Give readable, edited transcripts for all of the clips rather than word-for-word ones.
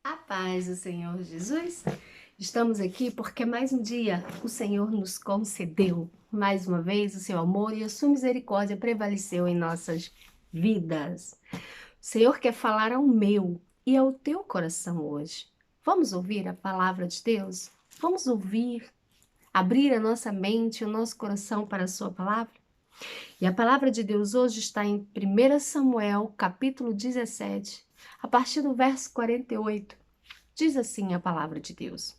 A paz do Senhor Jesus. Estamos aqui porque mais um dia o Senhor nos concedeu. Mais uma vez o seu amor e a sua misericórdia prevaleceu em nossas vidas. O Senhor quer falar ao meu e ao teu coração hoje. Vamos ouvir a palavra de Deus? Vamos ouvir, abrir a nossa mente e o nosso coração para a sua palavra? E a palavra de Deus hoje está em 1 Samuel, capítulo 17, a partir do verso 48. Diz assim a palavra de Deus.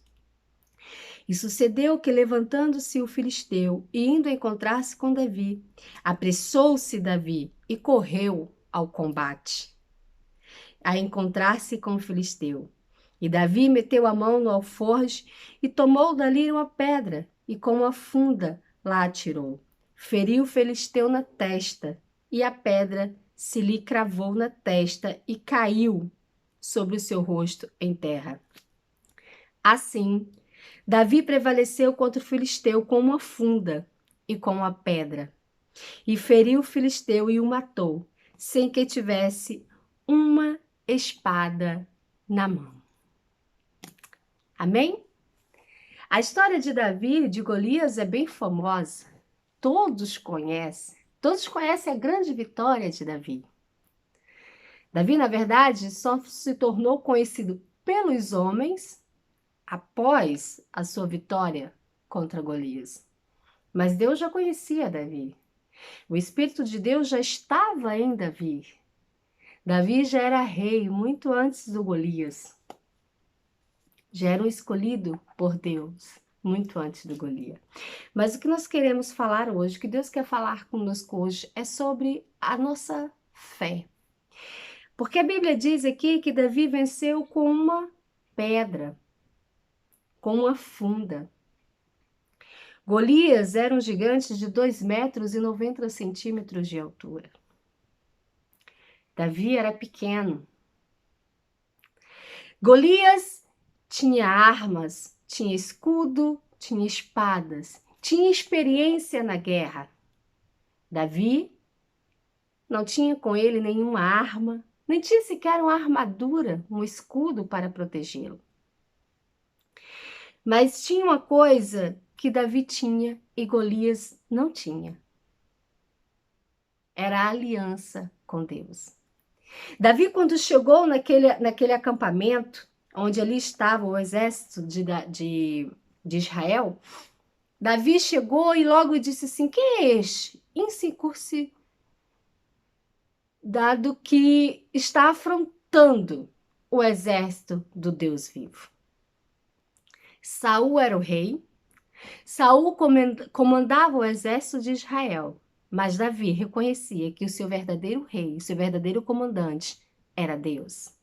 E sucedeu que, levantando-se o filisteu e indo encontrar-se com Davi, apressou-se Davi e correu ao combate, a encontrar-se com o filisteu. E Davi meteu a mão no alforje e tomou dali uma pedra e com uma funda lá atirou. Feriu o filisteu na testa e a pedra se lhe cravou na testa e caiu sobre o seu rosto em terra. Assim, Davi prevaleceu contra o filisteu com uma funda e com uma pedra, e feriu o filisteu e o matou, sem que tivesse uma espada na mão. Amém? A história de Davi e de Golias é bem famosa. Todos conhecem a grande vitória de Davi. Davi, na verdade, só se tornou conhecido pelos homens após a sua vitória contra Golias. Mas Deus já conhecia Davi. O Espírito de Deus já estava em Davi. Davi já era rei muito antes do Golias. Já era um escolhido por Deus muito antes do Golias. Mas o que nós queremos falar hoje, o que Deus quer falar conosco hoje, é sobre a nossa fé. Porque a Bíblia diz aqui que Davi venceu com uma pedra, com uma funda. Golias era um gigante de 2 metros e 90 centímetros de altura. Davi era pequeno. Golias tinha armas, tinha escudo, tinha espadas, tinha experiência na guerra. Davi não tinha com ele nenhuma arma, nem tinha sequer uma armadura, um escudo para protegê-lo. Mas tinha uma coisa que Davi tinha e Golias não tinha. Era a aliança com Deus. Davi, quando chegou naquele acampamento, onde ali estava o exército de Israel, Davi chegou e logo disse assim: quem é este incircuncidado que está afrontando o exército do Deus vivo? Saul era o rei, Saul comandava o exército de Israel, mas Davi reconhecia que o seu verdadeiro rei, o seu verdadeiro comandante era Deus.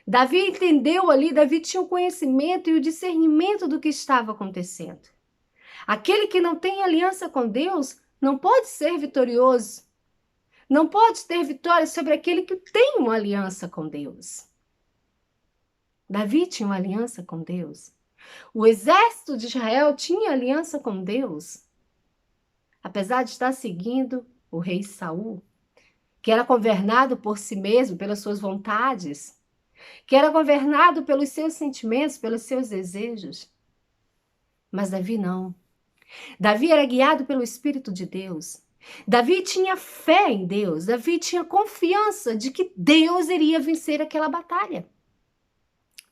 Davi entendeu ali, Davi tinha o conhecimento e o discernimento do que estava acontecendo. Aquele que não tem aliança com Deus não pode ser vitorioso. Não pode ter vitória sobre aquele que tem uma aliança com Deus. Davi tinha uma aliança com Deus. O exército de Israel tinha aliança com Deus. Apesar de estar seguindo o rei Saul, que era governado por si mesmo, pelas suas vontades, que era governado pelos seus sentimentos, pelos seus desejos. Mas Davi não. Davi era guiado pelo Espírito de Deus. Davi tinha fé em Deus. Davi tinha confiança de que Deus iria vencer aquela batalha.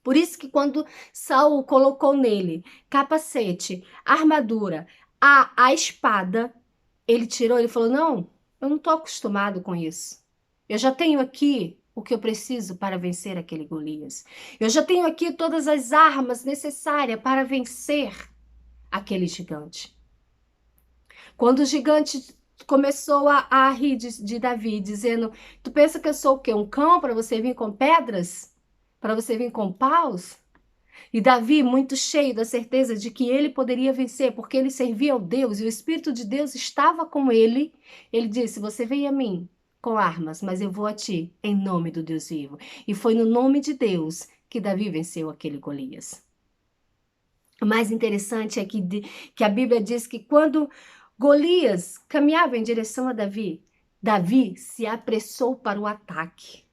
Por isso que quando Saul colocou nele capacete, armadura, a espada, ele tirou, ele falou: não, eu não estou acostumado com isso. Eu já tenho aqui o que eu preciso para vencer aquele Golias. Eu já tenho aqui todas as armas necessárias para vencer aquele gigante. Quando o gigante começou a rir de Davi, dizendo: tu pensa que eu sou o quê? Um cão para você vir com pedras? Para você vir com paus? E Davi, muito cheio da certeza de que ele poderia vencer, porque ele servia ao Deus e o Espírito de Deus estava com ele, ele disse: você vem a mim com armas, mas eu vou a ti em nome do Deus vivo. E foi no nome de Deus que Davi venceu aquele Golias. O mais interessante é que a Bíblia diz que quando Golias caminhava em direção a Davi, Davi se apressou para o ataque.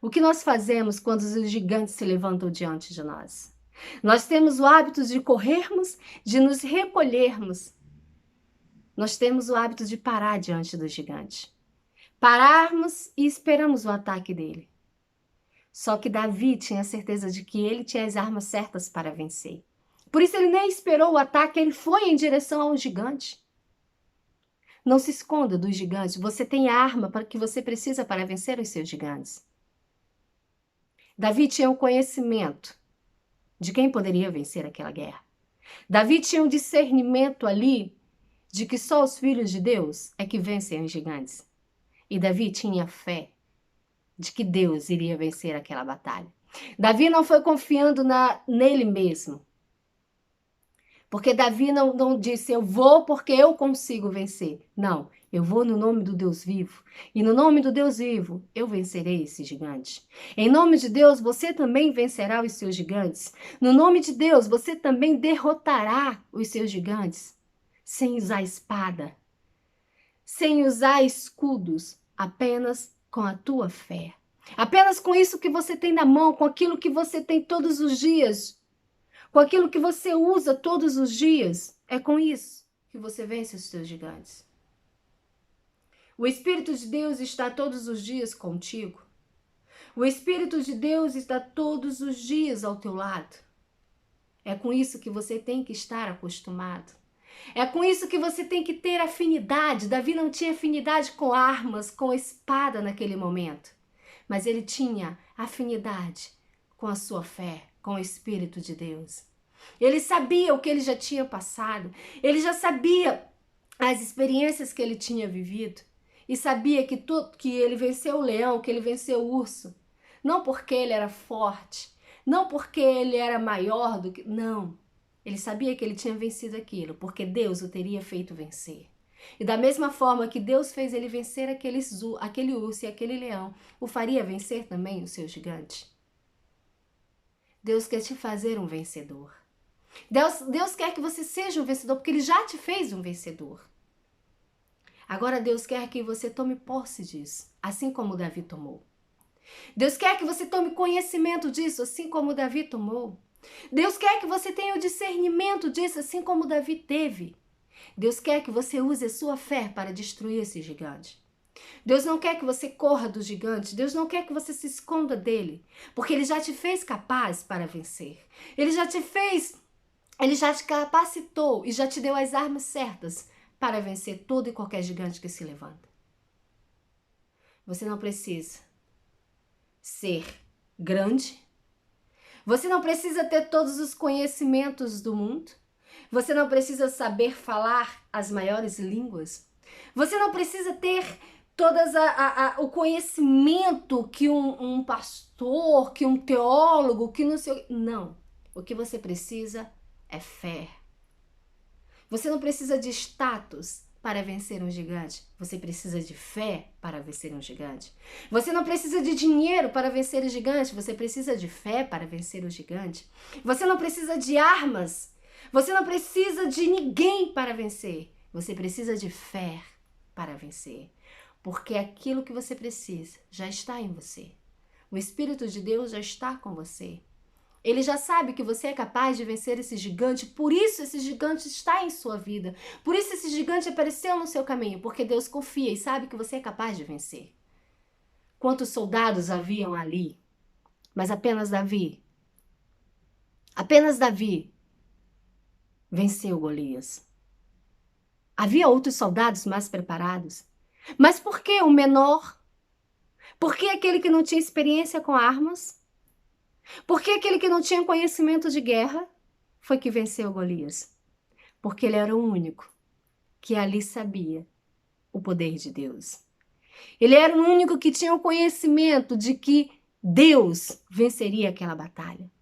O que nós fazemos quando os gigantes se levantam diante de nós? Nós temos o hábito de corrermos, de nos recolhermos. Nós temos o hábito de parar diante do gigante. Pararmos e esperamos o ataque dele. Só que Davi tinha certeza de que ele tinha as armas certas para vencer. Por isso ele nem esperou o ataque, ele foi em direção ao gigante. Não se esconda dos gigantes. Você tem a arma para que você precisa para vencer os seus gigantes. Davi tinha o conhecimento de quem poderia vencer aquela guerra. Davi tinha um discernimento ali de que só os filhos de Deus é que vencem os gigantes. E Davi tinha fé de que Deus iria vencer aquela batalha. Davi não foi confiando nele mesmo. Porque Davi não disse, eu vou porque eu consigo vencer. Não, eu vou no nome do Deus vivo. E no nome do Deus vivo, eu vencerei esse gigante. Em nome de Deus, você também vencerá os seus gigantes. No nome de Deus, você também derrotará os seus gigantes. Sem usar espada. Sem usar escudos. Apenas com a tua fé. Apenas com isso que você tem na mão, com aquilo que você tem todos os dias. Com aquilo que você usa todos os dias, é com isso que você vence os seus gigantes. O Espírito de Deus está todos os dias contigo. O Espírito de Deus está todos os dias ao teu lado. É com isso que você tem que estar acostumado. É com isso que você tem que ter afinidade. Davi não tinha afinidade com armas, com espada naquele momento. Mas ele tinha afinidade com a sua fé, com o Espírito de Deus. Ele sabia o que ele já tinha passado. Ele já sabia as experiências que ele tinha vivido. E sabia que ele venceu o leão, que ele venceu o urso. Não porque ele era forte. Não porque ele era maior do que... Não. Ele sabia que ele tinha vencido aquilo, porque Deus o teria feito vencer. E da mesma forma que Deus fez ele vencer aquele urso e aquele leão, o faria vencer também o seu gigante. Deus quer te fazer um vencedor. Deus quer que você seja um vencedor, porque Ele já te fez um vencedor. Agora Deus quer que você tome posse disso, assim como Davi tomou. Deus quer que você tome conhecimento disso, assim como Davi tomou. Deus quer que você tenha o discernimento disso, assim como Davi teve. Deus quer que você use a sua fé para destruir esse gigante. Deus não quer que você corra do gigante. Deus não quer que você se esconda dele. Porque Ele já te fez capaz para vencer. Ele já te capacitou e já te deu as armas certas para vencer todo e qualquer gigante que se levanta. Você não precisa ser grande. Você não precisa ter todos os conhecimentos do mundo. Você não precisa saber falar as maiores línguas. Você não precisa ter o conhecimento que um pastor, que um teólogo, que não sei... Não. O que você precisa é fé. Você não precisa de status para vencer um gigante. Você precisa de fé para vencer um gigante. Você não precisa de dinheiro para vencer o gigante. Você precisa de fé para vencer o gigante. Você não precisa de armas. Você não precisa de ninguém para vencer. Você precisa de fé para vencer. Porque aquilo que você precisa já está em você. O Espírito de Deus já está com você. Ele já sabe que você é capaz de vencer esse gigante, por isso esse gigante está em sua vida. Por isso esse gigante apareceu no seu caminho, porque Deus confia e sabe que você é capaz de vencer. Quantos soldados haviam ali? Mas apenas Davi venceu Golias. Havia outros soldados mais preparados. Mas por que o menor? Por que aquele que não tinha experiência com armas? Por que aquele que não tinha conhecimento de guerra foi que venceu Golias? Porque ele era o único que ali sabia o poder de Deus. Ele era o único que tinha o conhecimento de que Deus venceria aquela batalha.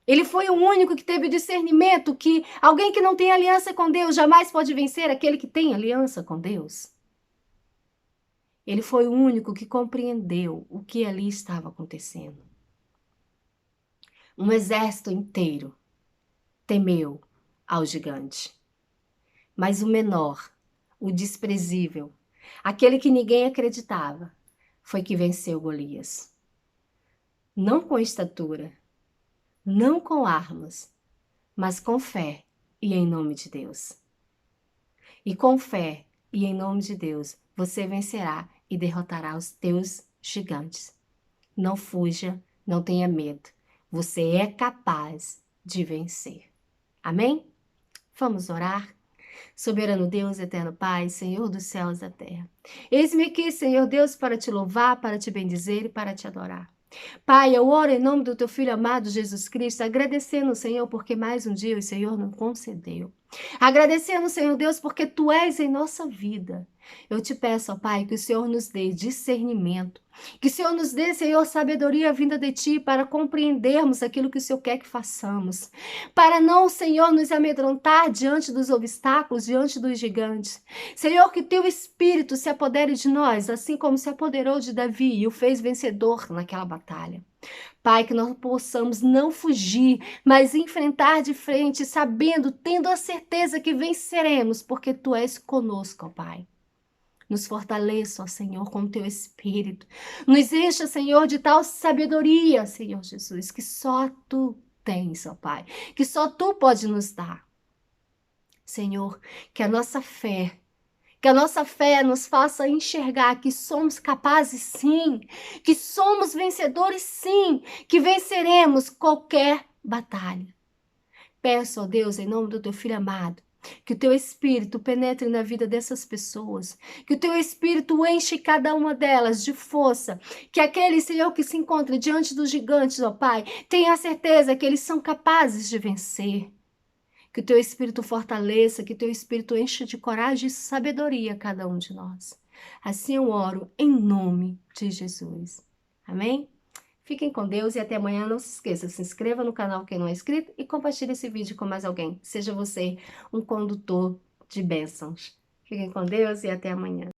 Ele foi o único que teve o discernimento que alguém que não tem aliança com Deus jamais pode vencer aquele que tem aliança com Deus. Ele foi o único que compreendeu o que ali estava acontecendo. Um exército inteiro temeu ao gigante. Mas o menor, o desprezível, aquele que ninguém acreditava, foi que venceu Golias. não com estatura, não com armas, mas com fé e em nome de Deus. E com fé e em nome de Deus, você vencerá e derrotará os teus gigantes. Não fuja, não tenha medo. Você é capaz de vencer. Amém? Vamos orar? Soberano Deus, eterno Pai, Senhor dos céus e da terra. Eis-me aqui, Senhor Deus, para te louvar, para te bendizer e para te adorar. Pai, eu oro em nome do teu Filho amado Jesus Cristo, agradecendo, Senhor, porque mais um dia o Senhor nos concedeu. Agradecendo, Senhor Deus, porque tu és em nossa vida. Eu te peço, ó Pai, que o Senhor nos dê discernimento, que o Senhor nos dê, Senhor, sabedoria vinda de ti para compreendermos aquilo que o Senhor quer que façamos, para não, Senhor, nos amedrontar diante dos obstáculos, diante dos gigantes. Senhor, que teu Espírito se apodere de nós, assim como se apoderou de Davi e o fez vencedor naquela batalha. Pai, que nós possamos não fugir, mas enfrentar de frente, sabendo, tendo a certeza que venceremos, porque Tu és conosco, ó Pai. Nos fortaleça, ó Senhor, com o Teu Espírito. Nos encha, Senhor, de tal sabedoria, Senhor Jesus, que só Tu tens, ó Pai, que só Tu pode nos dar. Senhor, que a nossa fé nos faça enxergar que somos capazes sim, que somos vencedores sim, que venceremos qualquer batalha. Peço, ó Deus, em nome do teu Filho amado, que o teu Espírito penetre na vida dessas pessoas, que o teu Espírito enche cada uma delas de força, que aquele, Senhor, que se encontra diante dos gigantes, ó Pai, tenha a certeza que eles são capazes de vencer. Que o teu Espírito fortaleça, que o teu Espírito encha de coragem e sabedoria cada um de nós. Assim eu oro em nome de Jesus. Amém? Fiquem com Deus e até amanhã. Não se esqueça, se inscreva no canal quem não é inscrito e compartilhe esse vídeo com mais alguém. Seja você um condutor de bênçãos. Fiquem com Deus e até amanhã.